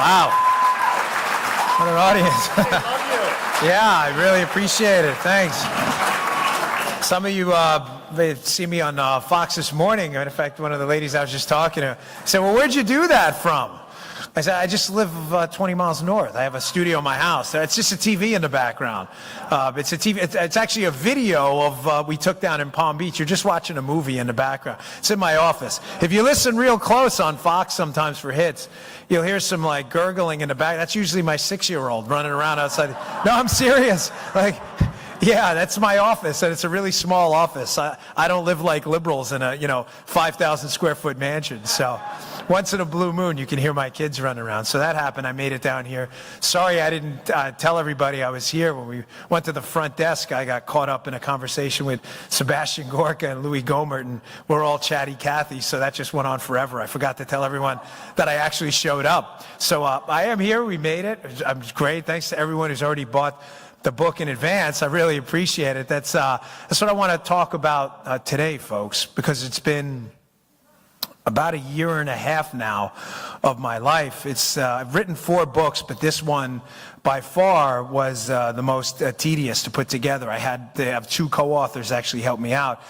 Wow. What an audience. Yeah, I really appreciate it. Thanks. Some of you see me on Fox this morning. In fact, one of the ladies I was just talking to said, well, where'd you do that from? I said, I just live 20 miles north. I have a studio in my house. It's just a TV in the background. It's a TV. It's actually a video of we took down in Palm Beach. You're just watching a movie in the background. It's in my office. If you listen real close on Fox sometimes for hits, you'll hear some like gurgling in the back. That's usually my 6-year-old running around outside. No, I'm serious. Like, yeah, that's my office, and it's a really small office. I don't live like liberals in a 5,000 square foot mansion. So once in a blue moon, you can hear my kids running around. So that happened. I made it down here. Sorry I didn't tell everybody I was here. When we went to the front desk, I got caught up in a conversation with Sebastian Gorka and Louis Gohmert, and we're all chatty Cathy, so that just went on forever. I forgot to tell everyone that I actually showed up. So I am here. We made it. I'm great. Thanks to everyone who's already bought the book in advance. I really appreciate it. That's what I want to talk about today, folks, because it's been about a year and a half now of my life. I've written 4 books, but this one by far was the most tedious to put together. I have 2 co-authors actually help me out.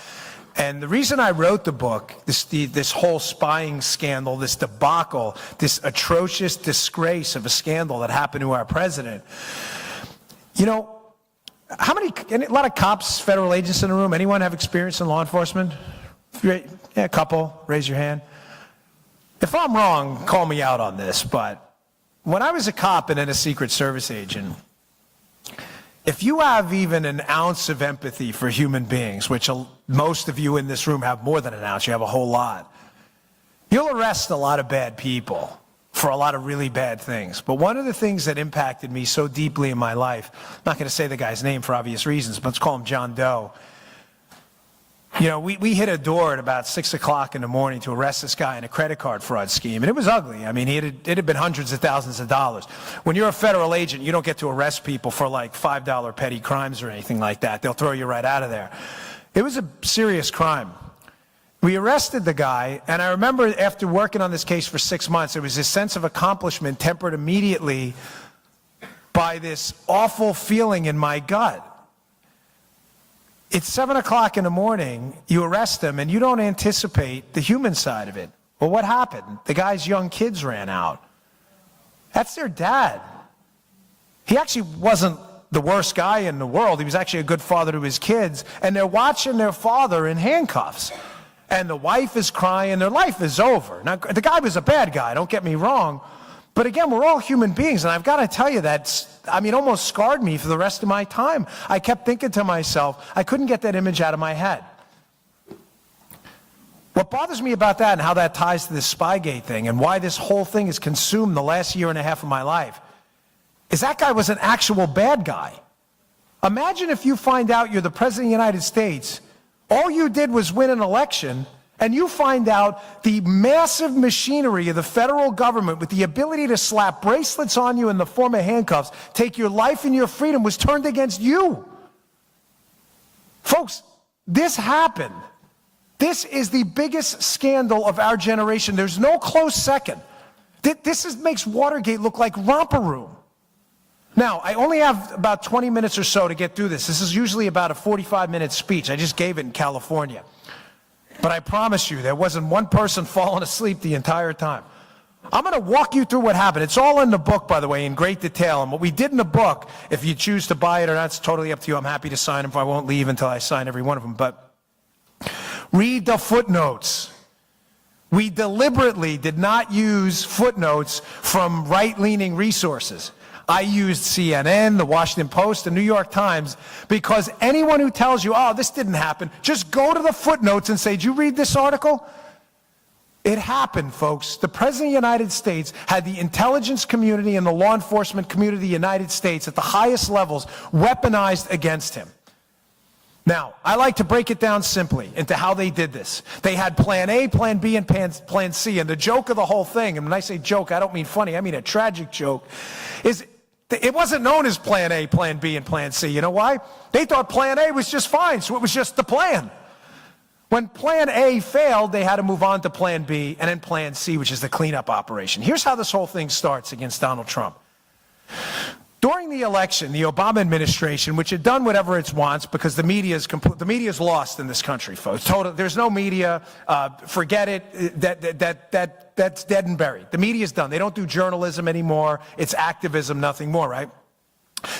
And the reason I wrote the book, this whole spying scandal, this debacle, this atrocious disgrace of a scandal that happened to our president. A lot of cops, federal agents in the room. Anyone have experience in law enforcement? Yeah, a couple. Raise your hand. If I'm wrong, call me out on this, but when I was a cop and then a Secret Service agent, if you have even an ounce of empathy for human beings, which most of you in this room have more than an ounce, you have a whole lot, you'll arrest a lot of bad people for a lot of really bad things. But one of the things that impacted me so deeply in my life, I'm not going to say the guy's name for obvious reasons, but let's call him John Doe. We hit a door at about 6 o'clock in the morning to arrest this guy in a credit card fraud scheme, and it was ugly. I mean, it had been hundreds of thousands of dollars. When you're a federal agent, you don't get to arrest people for like $5 petty crimes or anything like that. They'll throw you right out of there. It was a serious crime. We arrested the guy, and I remember after working on this case for 6 months, there was this sense of accomplishment tempered immediately by this awful feeling in my gut. It's 7 o'clock in the morning, you arrest him, and you don't anticipate the human side of it. Well, what happened? The guy's young kids ran out. That's their dad. He actually wasn't the worst guy in the world. He was actually a good father to his kids, and they're watching their father in handcuffs. And the wife is crying. Their life is over. Now, the guy was a bad guy, don't get me wrong. But again, we're all human beings, and I've got to tell you almost scarred me for the rest of my time. I kept thinking to myself, I couldn't get that image out of my head. What bothers me about that and how that ties to this Spygate thing and why this whole thing has consumed the last year and a half of my life is that guy was an actual bad guy. Imagine if you find out you're the President of the United States, all you did was win an election, and you find out the massive machinery of the federal government with the ability to slap bracelets on you in the form of handcuffs, take your life and your freedom, was turned against you. Folks, this happened. This is the biggest scandal of our generation. There's no close second. This makes Watergate look like romper room. Now, I only have about 20 minutes or so to get through this. This is usually about a 45-minute speech. I just gave it in California. But I promise you, there wasn't one person falling asleep the entire time. I'm going to walk you through what happened. It's all in the book, by the way, in great detail. And what we did in the book, if you choose to buy it or not, it's totally up to you. I'm happy to sign them. I won't leave until I sign every one of them. But read the footnotes. We deliberately did not use footnotes from right-leaning resources. I used CNN, the Washington Post, the New York Times, because anyone who tells you, oh, this didn't happen, just go to the footnotes and say, did you read this article? It happened, folks. The President of the United States had the intelligence community and the law enforcement community of the United States at the highest levels weaponized against him. Now, I like to break it down simply into how they did this. They had plan A, plan B, and plan C. And the joke of the whole thing, and when I say joke, I don't mean funny, I mean a tragic joke, is it wasn't known as plan A, plan B, and plan C. You know why? They thought plan A was just fine, so it was just the plan. When Plan A failed, they had to move on to Plan B and then Plan C, which is the cleanup operation. Here's how this whole thing starts against Donald Trump. During the election, the Obama administration, which had done whatever it wants because the media is lost in this country, folks. There's no media. Forget it. That's dead and buried. The media's done. They don't do journalism anymore. It's activism, nothing more, right?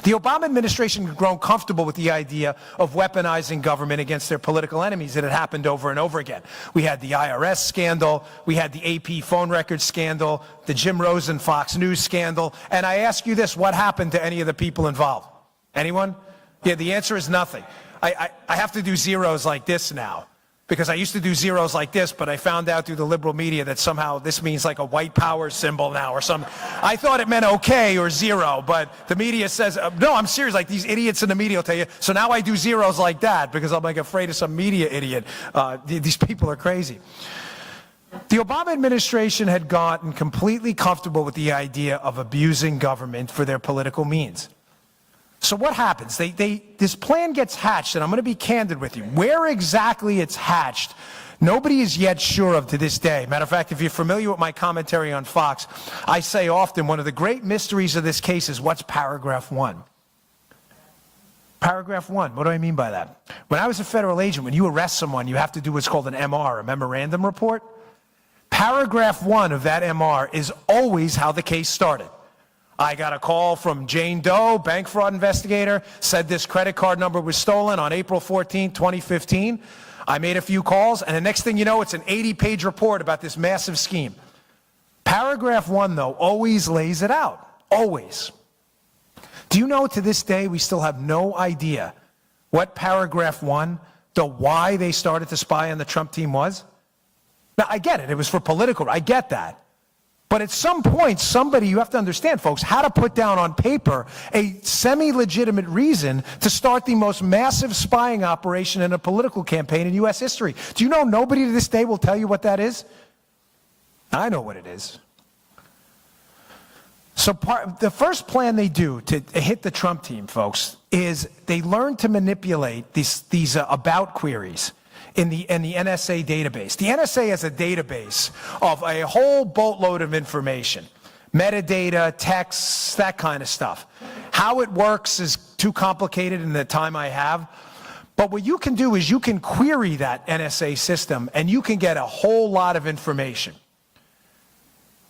The Obama administration had grown comfortable with the idea of weaponizing government against their political enemies. It had happened over and over again. We had the IRS scandal, we had the AP phone records scandal, the Jim Rosen Fox News scandal, and I ask you this, what happened to any of the people involved? Anyone? Yeah, the answer is nothing. I have to do zeros like this now, because I used to do zeros like this, but I found out through the liberal media that somehow this means like a white power symbol now or something. I thought it meant okay or zero, but the media says, no, I'm serious, like these idiots in the media will tell you. So now I do zeros like that because I'm like afraid of some media idiot. These people are crazy. The Obama administration had gotten completely comfortable with the idea of abusing government for their political means. So what happens? This plan gets hatched, and I'm going to be candid with you. Where exactly it's hatched, nobody is yet sure of to this day. Matter of fact, if you're familiar with my commentary on Fox, I say often one of the great mysteries of this case is what's paragraph 1? Paragraph 1, what do I mean by that? When I was a federal agent, when you arrest someone, you have to do what's called an MR, a memorandum report. Paragraph 1 of that MR is always how the case started. I got a call from Jane Doe, bank fraud investigator, said this credit card number was stolen on April 14, 2015. I made a few calls, and the next thing you know, it's an 80-page report about this massive scheme. Paragraph 1, though, always lays it out. Always. Do you know to this day we still have no idea what paragraph 1, the why they started to spy on the Trump team was? Now, I get it. It was for political. I get that. But at some point, somebody, you have to understand, folks, had to put down on paper a semi-legitimate reason to start the most massive spying operation in a political campaign in U.S. history. Do you know nobody to this day will tell you what that is? I know what it is. So the first plan they do to hit the Trump team, folks, is they learn to manipulate these about queries in the NSA database. The NSA has a database of a whole boatload of information, metadata, texts, that kind of stuff. How it works is too complicated in the time I have, but what you can do is you can query that NSA system and you can get a whole lot of information.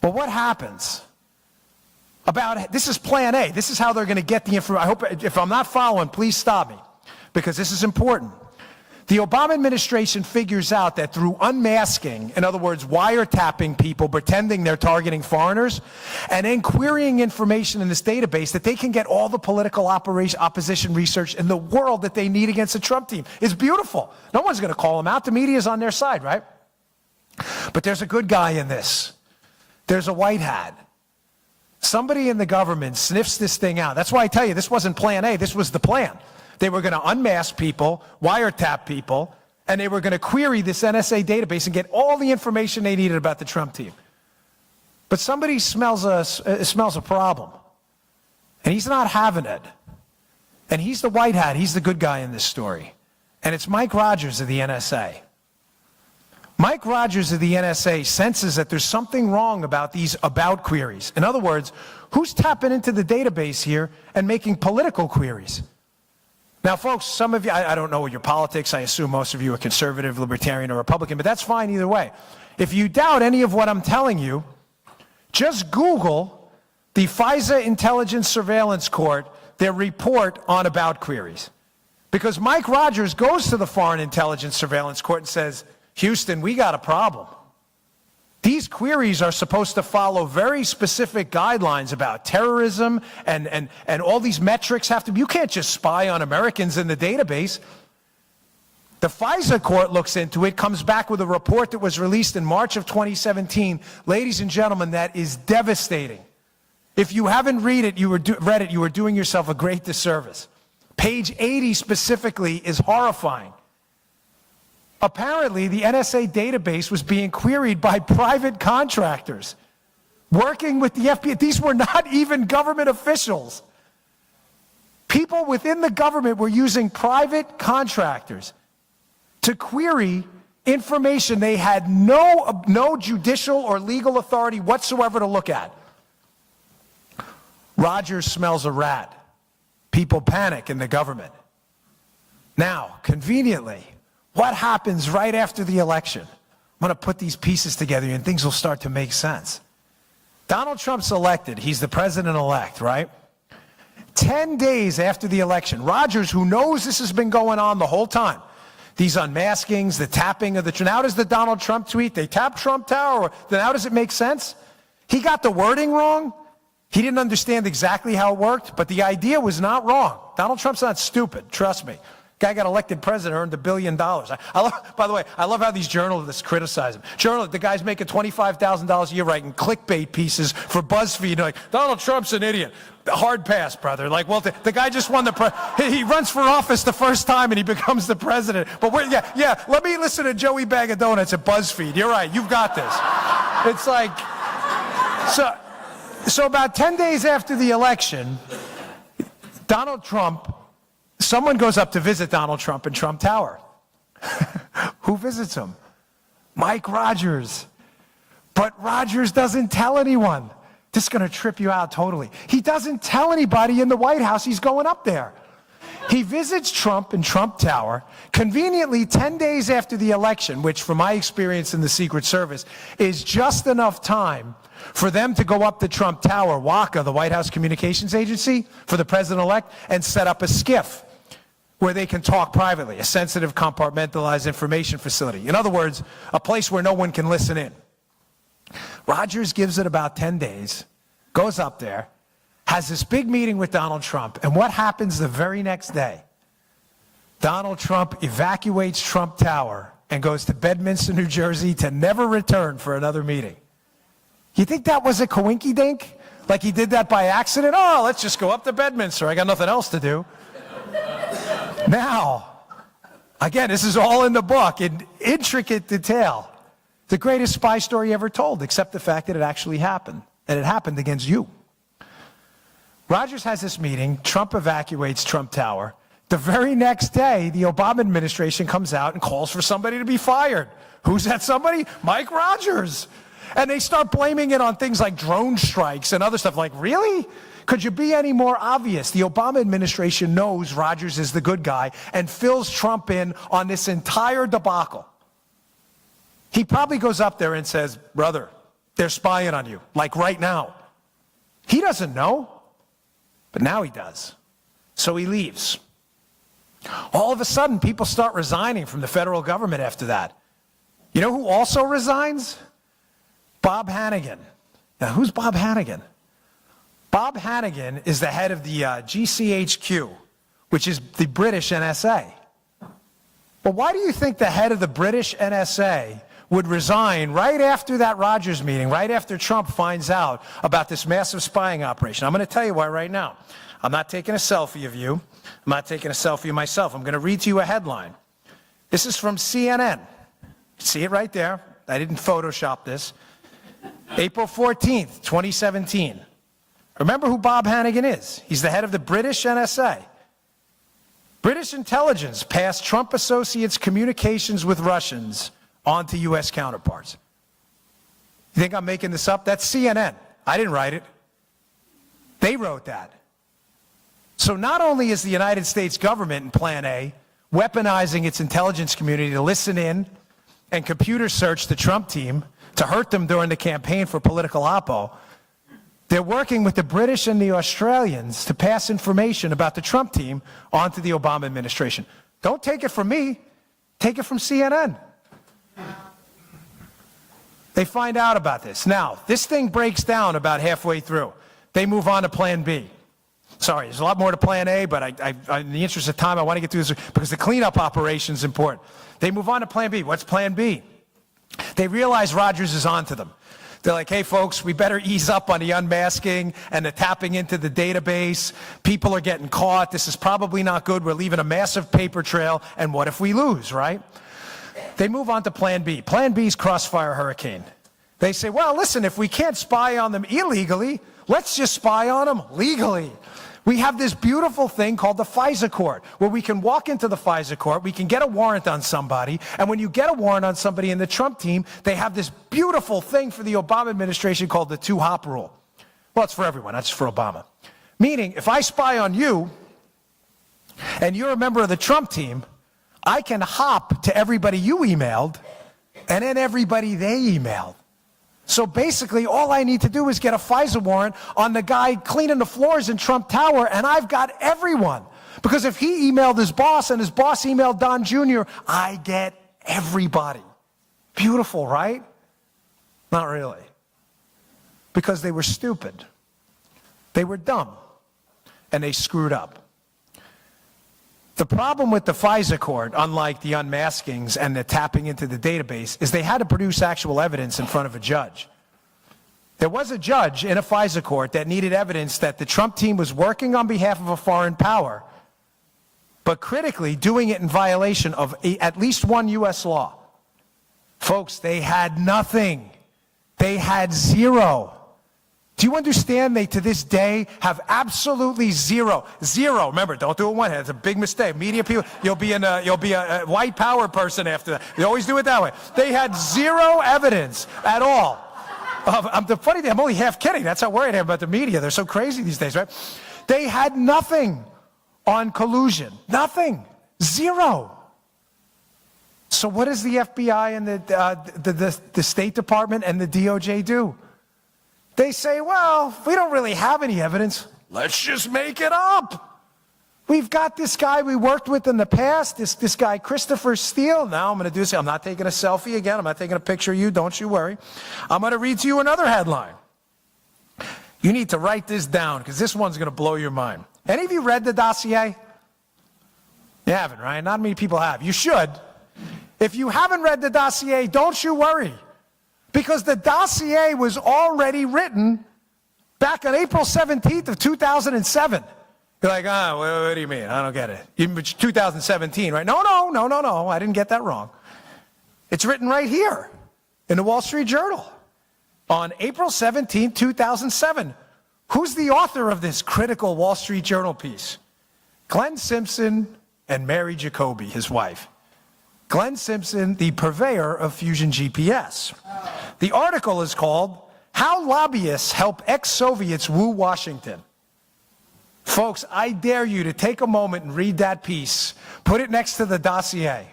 But what happens? This is plan A. This is how they're going to get the information. I hope, if I'm not following, please stop me, because this is important. The Obama administration figures out that through unmasking, in other words, wiretapping people, pretending they're targeting foreigners, and then querying information in this database, that they can get all the political opposition research in the world that they need against the Trump team. It's beautiful. No one's going to call them out. The media's on their side, right? But there's a good guy in this. There's a white hat. Somebody in the government sniffs this thing out. That's why I tell you, this wasn't plan A. This was the plan. They were going to unmask people, wiretap people, and they were going to query this NSA database and get all the information they needed about the Trump team. But somebody smells a problem, and he's not having it. And he's the white hat. He's the good guy in this story. And it's Mike Rogers of the NSA. Mike Rogers of the NSA senses that there's something wrong about these about queries. In other words, who's tapping into the database here and making political queries? Now, folks, some of you, I don't know your politics. I assume most of you are conservative, libertarian, or Republican, but that's fine either way. If you doubt any of what I'm telling you, just Google the FISA Intelligence Surveillance Court, their report on about queries. Because Mike Rogers goes to the Foreign Intelligence Surveillance Court and says, Houston, we got a problem. These queries are supposed to follow very specific guidelines about terrorism, and all these metrics have to be, you can't just spy on Americans in the database. The FISA court looks into it, comes back with a report that was released in March of 2017. Ladies and gentlemen, that is devastating. If you haven't read it, you were doing yourself a great disservice. Page 80 specifically is horrifying. Apparently, the NSA database was being queried by private contractors working with the FBI. These were not even government officials. People within the government were using private contractors to query information they had no judicial or legal authority whatsoever to look at. Rogers smells a rat. People panic in the government. Now, conveniently, what happens right after the election? I'm going to put these pieces together and things will start to make sense. Donald Trump's elected. He's the president-elect, right? 10 days after the election, Rogers, who knows this has been going on the whole time, these unmaskings, the tapping of the... Now does the Donald Trump tweet, they tap Trump Tower, then how does it make sense? He got the wording wrong. He didn't understand exactly how it worked, but the idea was not wrong. Donald Trump's not stupid, trust me. Guy got elected president, earned $1 billion. I love, by the way, I love how these journalists criticize him. The guy's making $25,000 a year writing clickbait pieces for BuzzFeed. Like, Donald Trump's an idiot. Hard pass, brother. Like, well, the guy just won he runs for office the first time and he becomes the president. But let me listen to Joey Bag of Donuts at BuzzFeed. You're right, you've got this. It's like, so about 10 days after the election, Donald Trump, someone goes up to visit Donald Trump in Trump Tower. Who visits him? Mike Rogers. But Rogers doesn't tell anyone. This is going to trip you out totally. He doesn't tell anybody in the White House he's going up there. He visits Trump in Trump Tower, conveniently 10 days after the election, which from my experience in the Secret Service is just enough time for them to go up to Trump Tower, WACA, the White House Communications Agency, for the president-elect, and set up a SCIF where they can talk privately, a sensitive, compartmentalized information facility. In other words, a place where no one can listen in. Rogers gives it about 10 days, goes up there, has this big meeting with Donald Trump, and what happens the very next day? Donald Trump evacuates Trump Tower and goes to Bedminster, New Jersey to never return for another meeting. You think that was a coinky-dink? Like he did that by accident? Oh, let's just go up to Bedminster. I got nothing else to do. Now, again, this is all in the book in intricate detail. The greatest spy story ever told, except the fact that it actually happened, and it happened against you. Rogers has this meeting. Trump evacuates Trump Tower. The very next day, the Obama administration comes out and calls for somebody to be fired. Who's that somebody? Mike Rogers. And they start blaming it on things like drone strikes and other stuff. Like, really? Could you be any more obvious? The Obama administration knows Rogers is the good guy and fills Trump in on this entire debacle. He probably goes up there and says, brother, they're spying on you, like right now. He doesn't know, but now he does. So he leaves. All of a sudden, people start resigning from the federal government after that. You know who also resigns? Bob Hannigan. Now, who's Bob Hannigan? Bob Hannigan is the head of the GCHQ, which is the British NSA. But why do you think the head of the British NSA would resign right after that Rogers meeting, right after Trump finds out about this massive spying operation? I'm going to tell you why right now. I'm not taking a selfie of you. I'm not taking a selfie of myself. I'm going to read to you a headline. This is from CNN. See it right there. I didn't Photoshop this. April 14th, 2017. Remember who Bob Hannigan is. He's the head of the British NSA. British intelligence passed Trump associates' communications with Russians on to U.S. counterparts. You think I'm making this up? That's CNN. I didn't write it. They wrote that. So not only is the United States government in Plan A weaponizing its intelligence community to listen in and computer search the Trump team to hurt them during the campaign for political oppo, they're working with the British and the Australians to pass information about the Trump team onto the Obama administration. Don't take it from me. Take it from CNN. They find out about this. Now, this thing breaks down about halfway through. They move on to Plan B. Sorry, there's a lot more to Plan A, but in the interest of time, I want to get through this because the cleanup operation is important. They move on to Plan B. What's Plan B? They realize Rogers is onto them. They're like, hey, folks, we better ease up on the unmasking and the tapping into the database. People are getting caught. This is probably not good. We're leaving a massive paper trail. And what if we lose, right? They move on to Plan B. Plan B is Crossfire Hurricane. They say, well, listen, if we can't spy on them illegally, let's just spy on them legally. We have this beautiful thing called the FISA court, where we can walk into the FISA court, we can get a warrant on somebody, and when you get a warrant on somebody in the Trump team, they have this beautiful thing for the Obama administration called the two-hop rule. Well, it's for everyone, not just for Obama. Meaning, if I spy on you, and you're a member of the Trump team, I can hop to everybody you emailed, and then everybody they emailed. So basically, all I need to do is get a FISA warrant on the guy cleaning the floors in Trump Tower, and I've got everyone. Because if he emailed his boss and his boss emailed Don Jr., I get everybody. Beautiful, right? Not really. Because they were stupid. They were dumb. And they screwed up. The problem with the FISA court, unlike the unmaskings and the tapping into the database, is they had to produce actual evidence in front of a judge. There was a judge in a FISA court that needed evidence that the Trump team was working on behalf of a foreign power, but critically doing it in violation of at least one U.S. law. Folks, they had nothing. They had zero. Do you understand they, to this day, have absolutely zero? Zero. Remember, don't do it one hand. It's a big mistake. Media people, you'll be a white power person after that. You always do it that way. They had zero evidence at all. The funny thing, I'm only half kidding. That's how worried I am about the media. They're so crazy these days, right? They had nothing on collusion. Nothing. Zero. So what does the FBI and the State Department and the DOJ do? They say, well, we don't really have any evidence. Let's just make it up. We've got this guy we worked with in the past, this guy Christopher Steele. Now I'm going to do this. I'm not taking a selfie again. I'm not taking a picture of you. Don't you worry. I'm going to read to you another headline. You need to write this down because this one's going to blow your mind. Any of you read the dossier? You haven't, right? Not many people have. You should. If you haven't read the dossier, don't you worry. Because the dossier was already written back on April 17th of 2007. You're like, what do you mean? I don't get it. It's 2017, right? No, I didn't get that wrong. It's written right here in the Wall Street Journal on April 17th, 2007. Who's the author of this critical Wall Street Journal piece? Glenn Simpson and Mary Jacoby, his wife. Glenn Simpson, the purveyor of Fusion GPS. The article is called, How Lobbyists Help Ex-Soviets Woo Washington. Folks, I dare you to take a moment and read that piece. Put it next to the dossier.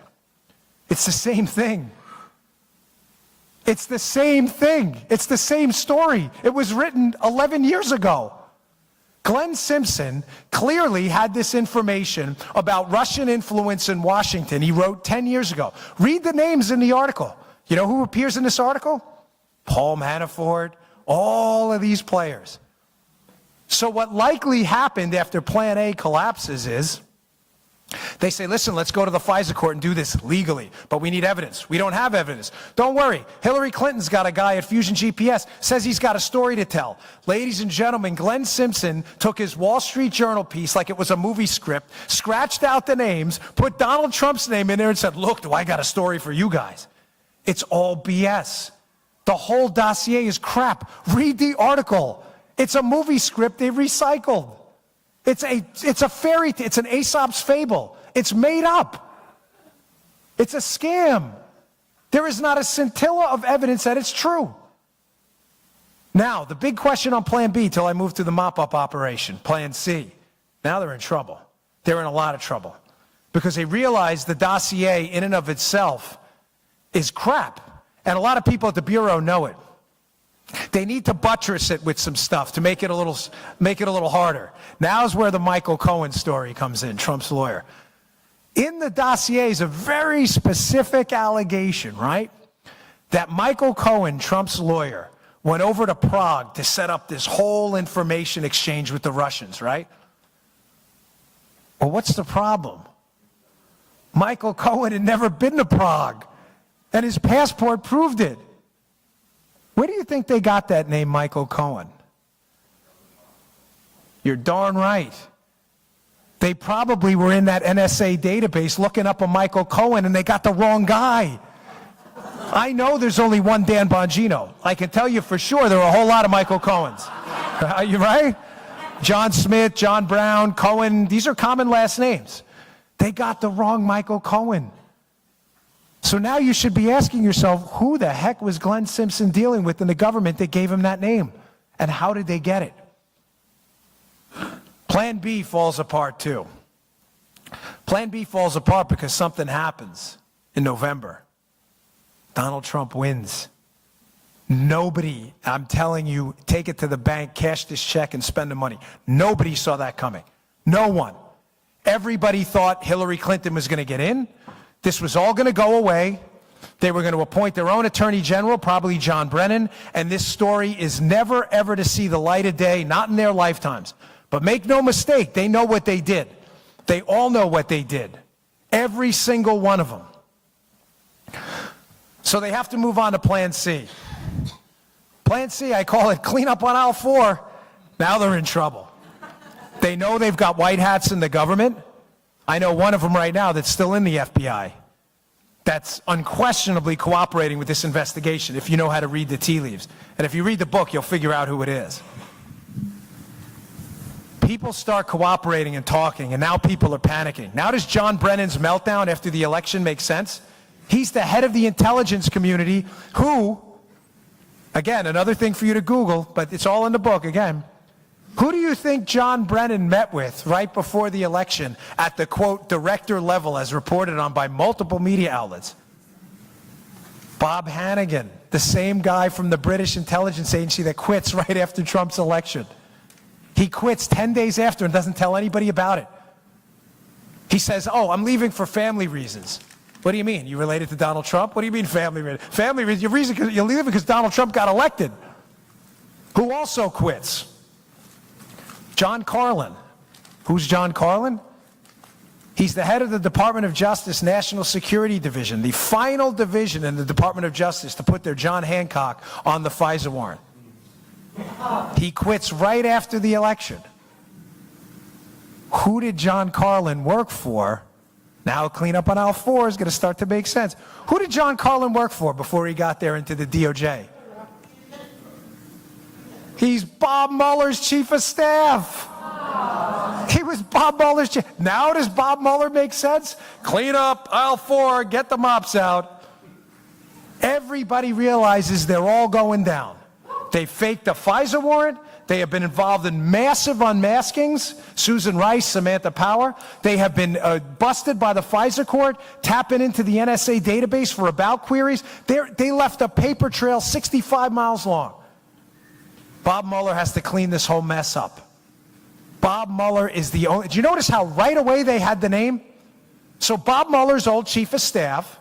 It's the same thing. It's the same thing. It's the same story. It was written 11 years ago. Glenn Simpson clearly had this information about Russian influence in Washington. He wrote 10 years ago. Read the names in the article. You know who appears in this article? Paul Manafort, all of these players. So what likely happened after Plan A collapses is they say, listen, let's go to the FISA court and do this legally, but we need evidence. We don't have evidence. Don't worry. Hillary Clinton's got a guy at Fusion GPS, says he's got a story to tell. Ladies and gentlemen, Glenn Simpson took his Wall Street Journal piece like it was a movie script, scratched out the names, put Donald Trump's name in there and said, look, do I got a story for you guys? It's all BS. The whole dossier is crap. Read the article. It's a movie script they recycled. It's a fairy tale. It's an Aesop's fable. It's made up. It's a scam. There is not a scintilla of evidence that it's true. Now, the big question on Plan B till I move to the mop-up operation, Plan C. Now they're in trouble. They're in a lot of trouble because they realize the dossier in and of itself is crap. And a lot of people at the Bureau know it. They need to buttress it with some stuff to make it a little harder. Now's where the Michael Cohen story comes in, Trump's lawyer. In the dossier is a very specific allegation, right? That Michael Cohen, Trump's lawyer, went over to Prague to set up this whole information exchange with the Russians, right? Well, what's the problem? Michael Cohen had never been to Prague, and his passport proved it. Where do you think they got that name, Michael Cohen? You're darn right. They probably were in that NSA database looking up a Michael Cohen and they got the wrong guy. I know there's only one Dan Bongino. I can tell you for sure there are a whole lot of Michael Cohens. Are you right? John Smith, John Brown, Cohen, these are common last names. They got the wrong Michael Cohen. So now you should be asking yourself, who the heck was Glenn Simpson dealing with in the government that gave him that name? And how did they get it? Plan B falls apart too. Plan B falls apart because something happens in November. Donald Trump wins. Nobody, I'm telling you, take it to the bank, cash this check, and spend the money. Nobody saw that coming. No one. Everybody thought Hillary Clinton was going to get in. This was all going to go away. They were going to appoint their own attorney general, probably John Brennan, and this story is never, ever to see the light of day, not in their lifetimes. But make no mistake, they know what they did. They all know what they did. Every single one of them. So they have to move on to Plan C. Plan C, I call it clean up on aisle 4. Now they're in trouble. They know they've got white hats in the government. I know one of them right now that's still in the FBI. That's unquestionably cooperating with this investigation, if you know how to read the tea leaves. And if you read the book, you'll figure out who it is. People start cooperating and talking, and now people are panicking. Now does John Brennan's meltdown after the election make sense? He's the head of the intelligence community who, again, another thing for you to Google, but it's all in the book again. Who do you think John Brennan met with right before the election at the, quote, director level as reported on by multiple media outlets? Bob Hannigan, the same guy from the British intelligence agency that quits right after Trump's election. He quits 10 days after and doesn't tell anybody about it. He says, oh, I'm leaving for family reasons. What do you mean? You related to Donald Trump? What do you mean family reasons? Family reasons, you're leaving because Donald Trump got elected. Who also quits? John Carlin. Who's John Carlin? He's the head of the Department of Justice National Security Division, the final division in the Department of Justice to put their John Hancock on the FISA warrant. He quits right after the election. Who did John Carlin work for? Now clean up on aisle 4 is going to start to make sense. Who did John Carlin work for before he got there into the DOJ? He's Bob Mueller's chief of staff. He was Bob Mueller's chief. Now does Bob Mueller make sense? Clean up aisle 4, get the mops out. Everybody realizes they're all going down. They faked a FISA warrant. They have been involved in massive unmaskings. Susan Rice, Samantha Power. They have been busted by the FISA court, tapping into the NSA database for about queries. They left a paper trail 65 miles long. Bob Mueller has to clean this whole mess up. Bob Mueller is the only... Did you notice how right away they had the name? So Bob Mueller's old chief of staff,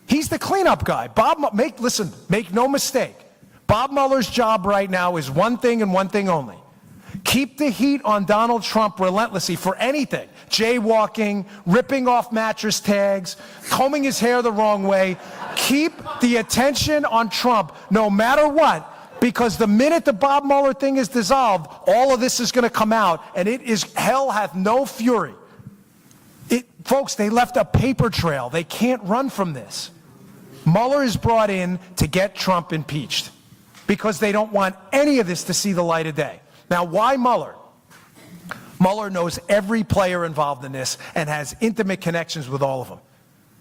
he's the cleanup guy. Listen, make no mistake. Bob Mueller's job right now is one thing and one thing only. Keep the heat on Donald Trump relentlessly for anything. Jaywalking, ripping off mattress tags, combing his hair the wrong way. Keep the attention on Trump no matter what. Because the minute the Bob Mueller thing is dissolved, all of this is going to come out, and it is hell hath no fury. Folks, they left a paper trail. They can't run from this. Mueller is brought in to get Trump impeached because they don't want any of this to see the light of day. Now, why Mueller? Mueller knows every player involved in this and has intimate connections with all of them.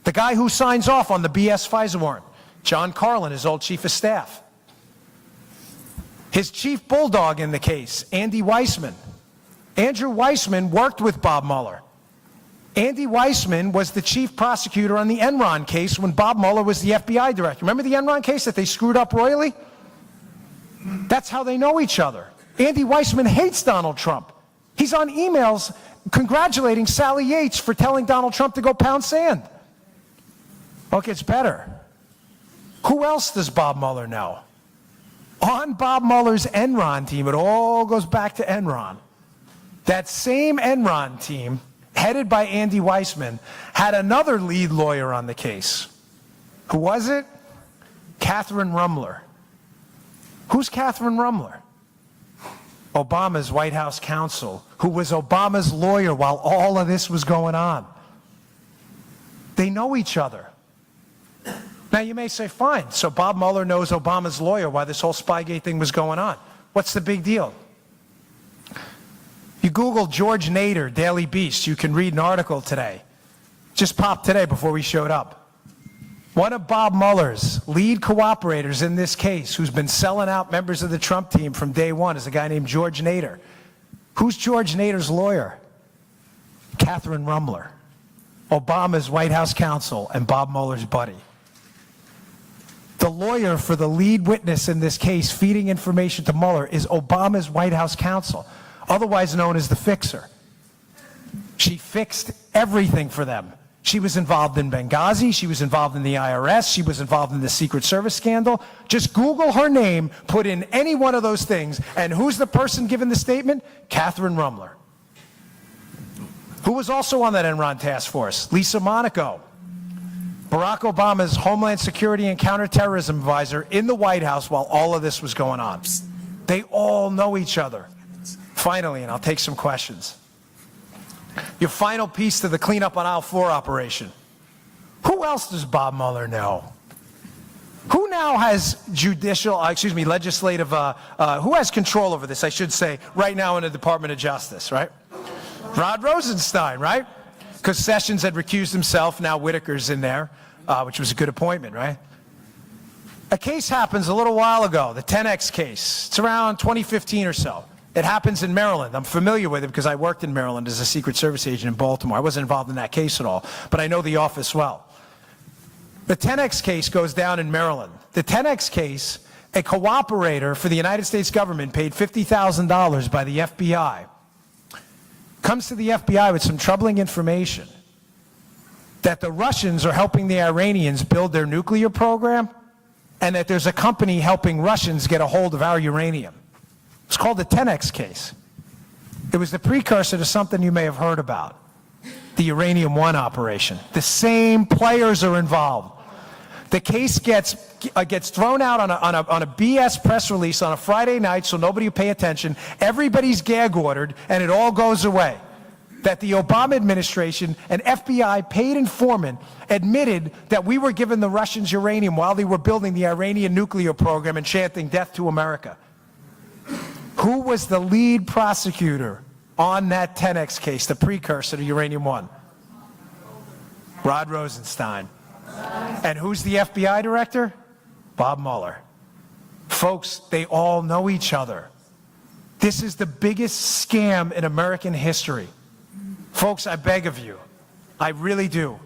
The guy who signs off on the BS FISA warrant, John Carlin, his old chief of staff. His chief bulldog in the case, Andy Weissman. Andrew Weissman worked with Bob Mueller. Andy Weissman was the chief prosecutor on the Enron case when Bob Mueller was the FBI director. Remember the Enron case that they screwed up royally? That's how they know each other. Andy Weissman hates Donald Trump. He's on emails congratulating Sally Yates for telling Donald Trump to go pound sand. Well, it gets better. Who else does Bob Mueller know? On Bob Mueller's Enron team, it all goes back to Enron. That same Enron team, headed by Andy Weissman, had another lead lawyer on the case. Who was it? Catherine Rumler. Who's Catherine Rumler? Obama's White House counsel, who was Obama's lawyer while all of this was going on. They know each other. Now, you may say, fine, so Bob Mueller knows Obama's lawyer while this whole Spygate thing was going on. What's the big deal? You Google George Nader, Daily Beast, you can read an article today. Just popped today before we showed up. One of Bob Mueller's lead cooperators in this case, who's been selling out members of the Trump team from day one, is a guy named George Nader. Who's George Nader's lawyer? Catherine Rummler, Obama's White House counsel and Bob Mueller's buddy. The lawyer for the lead witness in this case feeding information to Mueller is Obama's White House counsel, otherwise known as the fixer. She fixed everything for them. She was involved in Benghazi, she was involved in the IRS, she was involved in the Secret Service scandal. Just Google her name, put in any one of those things, and who's the person giving the statement? Catherine Rummler. Who was also on that Enron task force? Lisa Monaco, Barack Obama's Homeland Security and Counterterrorism advisor in the White House while all of this was going on. They all know each other. Finally, and I'll take some questions. Your final piece to the cleanup on aisle 4 operation. Who else does Bob Mueller know? Who now has legislative, who has control over this, I should say, right now in the Department of Justice, right? Rod Rosenstein, right? Because Sessions had recused himself, now Whitaker's in there, which was a good appointment, right? A case happens a little while ago, the 10X case. It's around 2015 or so. It happens in Maryland. I'm familiar with it because I worked in Maryland as a Secret Service agent in Baltimore. I wasn't involved in that case at all, but I know the office well. The 10X case goes down in Maryland. The 10X case, a cooperator for the United States government paid $50,000 by the FBI, comes to the FBI with some troubling information that the Russians are helping the Iranians build their nuclear program and that there's a company helping Russians get a hold of our uranium. It's called the 10X case. It was the precursor to something you may have heard about, the Uranium One operation. The same players are involved. The case gets thrown out on a BS press release on a Friday night so nobody will pay attention. Everybody's gag ordered, and it all goes away. That the Obama administration, an FBI paid informant, admitted that we were giving the Russians uranium while they were building the Iranian nuclear program and chanting death to America. Who was the lead prosecutor on that 10X case, the precursor to Uranium One? Rod Rosenstein. And who's the FBI director? Bob Mueller. Folks, they all know each other. This is the biggest scam in American history. Folks, I beg of you, I really do.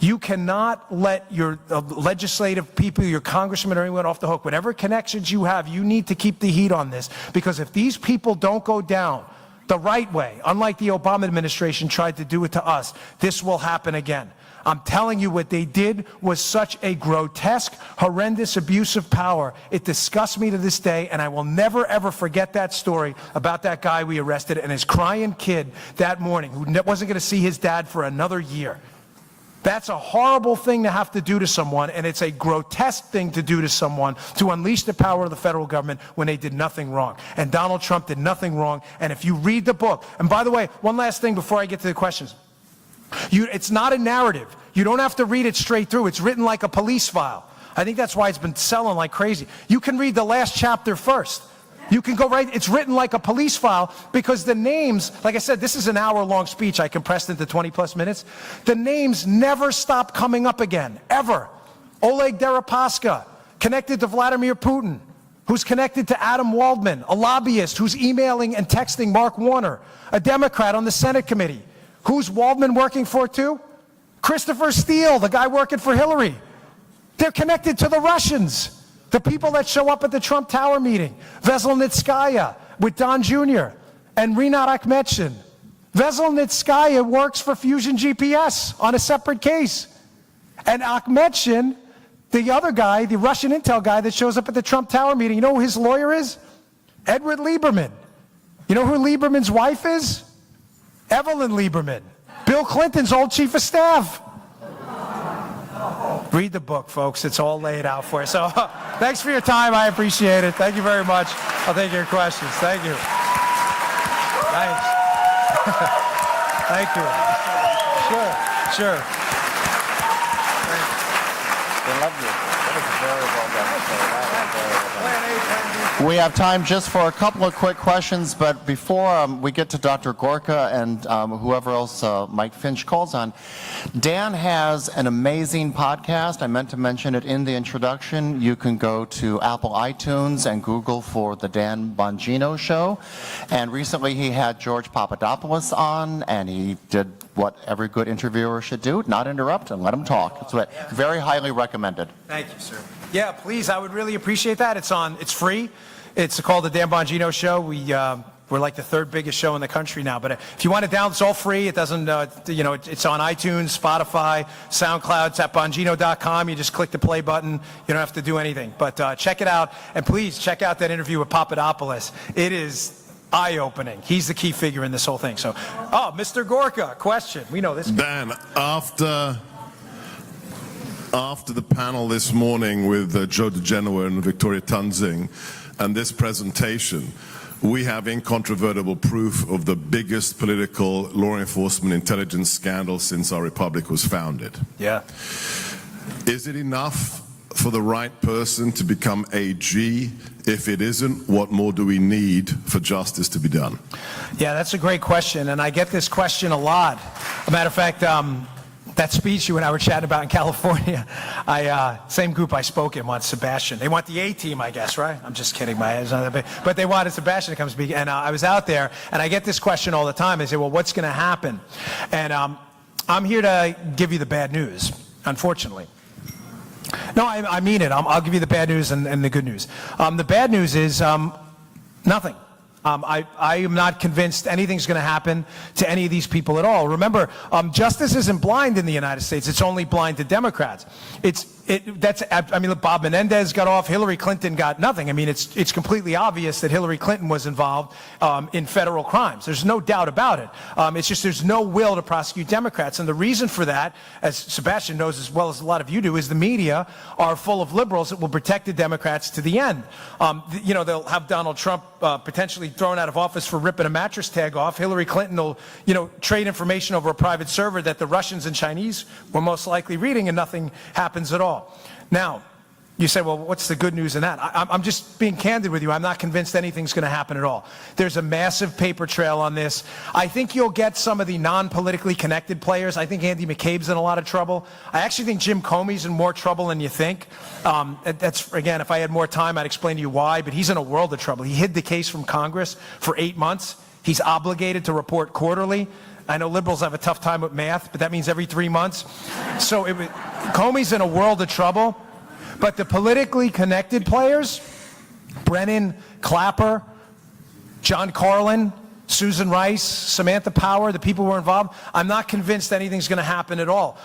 You cannot let your legislative people, your congressmen or anyone off the hook. Whatever connections you have, you need to keep the heat on this. Because if these people don't go down the right way, unlike the Obama administration tried to do it to us, this will happen again. I'm telling you, what they did was such a grotesque, horrendous abuse of power. It disgusts me to this day, and I will never, ever forget that story about that guy we arrested and his crying kid that morning who wasn't going to see his dad for another year. That's a horrible thing to have to do to someone, and it's a grotesque thing to do to someone to unleash the power of the federal government when they did nothing wrong. And Donald Trump did nothing wrong. And if you read the book, and by the way, one last thing before I get to the questions. It's not a narrative. You don't have to read it straight through. It's written like a police file. I think that's why it's been selling like crazy. You can read the last chapter first. You can go right, it's written like a police file because the names, like I said, this is an hour-long speech I compressed into 20-plus minutes. The names never stop coming up again, ever. Oleg Deripaska, connected to Vladimir Putin, who's connected to Adam Waldman, a lobbyist who's emailing and texting Mark Warner, a Democrat on the Senate committee. Who's Waldman working for too? Christopher Steele, the guy working for Hillary. They're connected to the Russians. The people that show up at the Trump Tower meeting, Veselnitskaya with Don Jr. and Rinat Akhmetshin. Veselnitskaya works for Fusion GPS on a separate case. And Akhmetshin, the other guy, the Russian intel guy that shows up at the Trump Tower meeting, you know who his lawyer is? Edward Lieberman. You know who Lieberman's wife is? Evelyn Lieberman, Bill Clinton's old chief of staff. Read the book, folks. It's all laid out for you. So thanks for your time. I appreciate it. Thank you very much. I'll take your questions. Thank you. Thanks. Thank you. Sure. They love you. That was very well done. We have time just for a couple of quick questions, but before we get to Dr. Gorka and whoever else Mike Finch calls on, Dan has an amazing podcast. I meant to mention it in the introduction. You can go to Apple iTunes and Google for the Dan Bongino Show. And recently he had George Papadopoulos on, and he did what every good interviewer should do, not interrupt and let him talk. It's very highly recommended. Thank you, sir. Yeah, please, I would really appreciate that. It's free. It's called the Dan Bongino Show. We're like the third biggest show in the country now. But if you want it down, it's all free. It doesn't, it's on iTunes, Spotify, SoundCloud. It's at Bongino.com. You just click the play button. You don't have to do anything. But check it out. And please check out that interview with Papadopoulos. It is eye-opening. He's the key figure in this whole thing. So, Mr. Gorka, question. We know this. Dan, after the panel this morning with Joe DeGenoa and Victoria Tunzing and this presentation, we have incontrovertible proof of the biggest political law enforcement intelligence scandal since our republic was founded. Yeah. Is it enough for the right person to become AG? If it isn't, what more do we need for justice to be done? Yeah, that's a great question, and I get this question a lot. As a matter of fact, that speech you and I were chatting about in California, same group I spoke in wants Sebastian. They want the A-team, I guess, right? I'm just kidding, my head's not that big. But they wanted Sebastian to come speak, and I was out there, and I get this question all the time. They say, well, what's going to happen? And I'm here to give you the bad news, unfortunately. No, I mean it. I'll give you the bad news and the good news. The bad news is nothing. I am not convinced anything's going to happen to any of these people at all. Remember, justice isn't blind in the United States. It's only blind to Democrats. Look, Bob Menendez got off. Hillary Clinton got nothing. I mean, it's completely obvious that Hillary Clinton was involved in federal crimes. There's no doubt about it. It's just there's no will to prosecute Democrats. And the reason for that, as Sebastian knows as well as a lot of you do, is the media are full of liberals that will protect the Democrats to the end. They'll have Donald Trump potentially thrown out of office for ripping a mattress tag off. Hillary Clinton will, trade information over a private server that the Russians and Chinese were most likely reading, and nothing happens at all. Now, you say, well, what's the good news in that? I'm just being candid with you. I'm not convinced anything's going to happen at all. There's a massive paper trail on this. I think you'll get some of the non-politically connected players. I think Andy McCabe's in a lot of trouble. I actually think Jim Comey's in more trouble than you think. That's, again, if I had more time, I'd explain to you why, but he's in a world of trouble. He hid the case from Congress for 8 months. He's obligated to report quarterly. I know liberals have a tough time with math, but that means every 3 months. So Comey's in a world of trouble. But the politically connected players, Brennan, Clapper, John Carlin, Susan Rice, Samantha Power, the people who were involved, I'm not convinced anything's going to happen at all.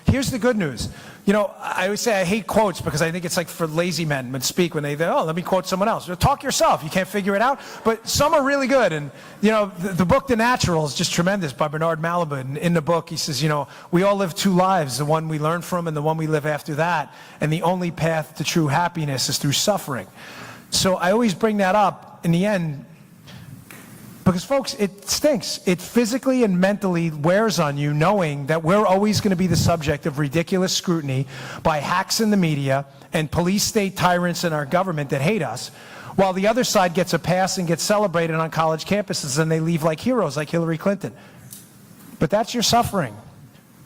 Here's the good news. I always say I hate quotes because I think it's like for lazy men when speak when let me quote someone else. Talk yourself. You can't figure it out. But some are really good. And, the book The Natural is just tremendous by Bernard Malibu. And in the book, he says, we all live 2 lives, the one we learn from and the one we live after that. And the only path to true happiness is through suffering. So I always bring that up in the end. Because, folks, it stinks. It physically and mentally wears on you knowing that we're always going to be the subject of ridiculous scrutiny by hacks in the media and police state tyrants in our government that hate us, while the other side gets a pass and gets celebrated on college campuses and they leave like heroes like Hillary Clinton. But that's your suffering.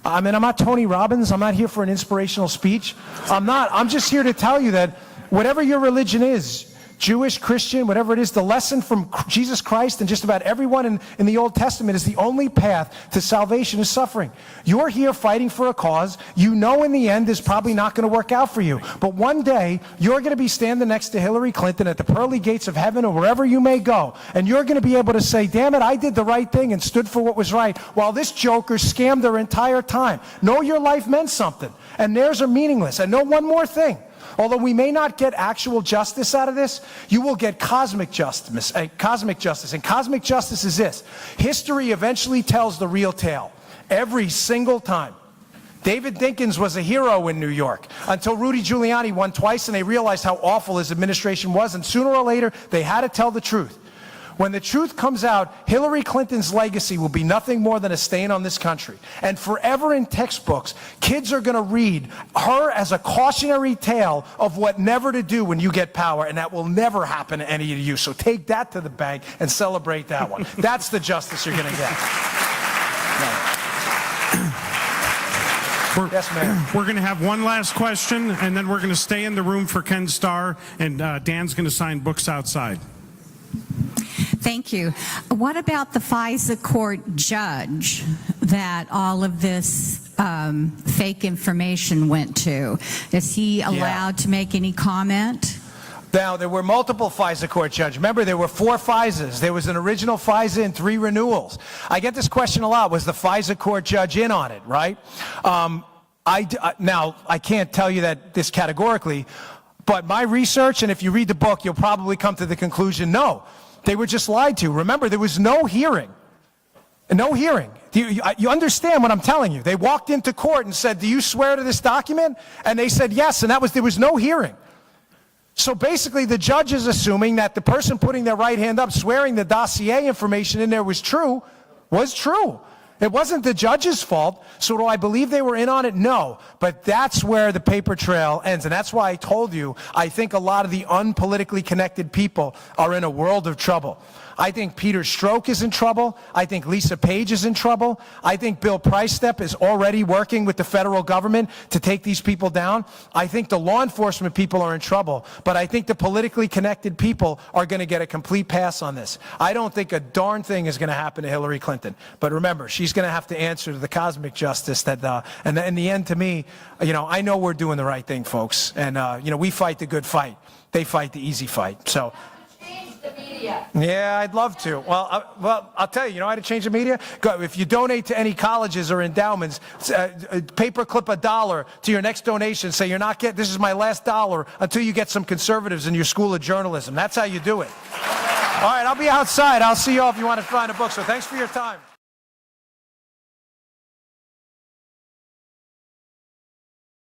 I mean, I'm not Tony Robbins. I'm not here for an inspirational speech. I'm just here to tell you that whatever your religion is, Jewish, Christian, whatever it is, the lesson from Jesus Christ and just about everyone in the Old Testament is the only path to salvation is suffering. You're here fighting for a cause. You know in the end is probably not going to work out for you. But one day, you're going to be standing next to Hillary Clinton at the pearly gates of heaven or wherever you may go. And you're going to be able to say, damn it, I did the right thing and stood for what was right, while this joker scammed their entire time. Know your life meant something, and theirs are meaningless. And know one more thing. Although we may not get actual justice out of this, you will get cosmic justice. And cosmic justice is this. History eventually tells the real tale. Every single time. David Dinkins was a hero in New York until Rudy Giuliani won twice and they realized how awful his administration was, and sooner or later they had to tell the truth. When the truth comes out, Hillary Clinton's legacy will be nothing more than a stain on this country. And forever in textbooks, kids are going to read her as a cautionary tale of what never to do when you get power, and that will never happen to any of you. So take that to the bank and celebrate that one. That's the justice you're going to get. Yes, ma'am. We're going to have one last question, and then we're going to stay in the room for Ken Starr, and Dan's going to sign books outside. Thank you. What about the FISA court judge that all of this fake information went to? Is he allowed to make any comment? Now, there were multiple FISA court judges. Remember, there were 4 FISAs. There was an original FISA and 3 renewals. I get this question a lot. Was the FISA court judge in on it, right? Now, I can't tell you that this categorically, but my research, and if you read the book, you'll probably come to the conclusion, no. They were just lied to. Remember, there was no hearing. No hearing. You understand what I'm telling you? They walked into court and said, do you swear to this document? And they said yes, and there was no hearing. So basically, the judge is assuming that the person putting their right hand up, swearing the dossier information in there was true. It wasn't the judge's fault. So do I believe they were in on it? No. But that's where the paper trail ends. And that's why I told you, I think a lot of the unpolitically connected people are in a world of trouble. I think Peter Strzok is in trouble. I think Lisa Page is in trouble. I think Bill Priestep is already working with the federal government to take these people down. I think the law enforcement people are in trouble. But I think the politically connected people are going to get a complete pass on this. I don't think a darn thing is going to happen to Hillary Clinton. But remember, she's going to have to answer to the cosmic justice that, and in the end, to me, I know we're doing the right thing, folks. And, we fight the good fight. They fight the easy fight. So. Yeah, I'd love to. Well, I'll tell you, how to change the media? Go, if you donate to any colleges or endowments, paperclip $1 to your next donation. Say you're not getting, this is my last dollar until you get some conservatives in your school of journalism. That's how you do it. All right, I'll be outside. I'll see you all if you want to find a book. So thanks for your time.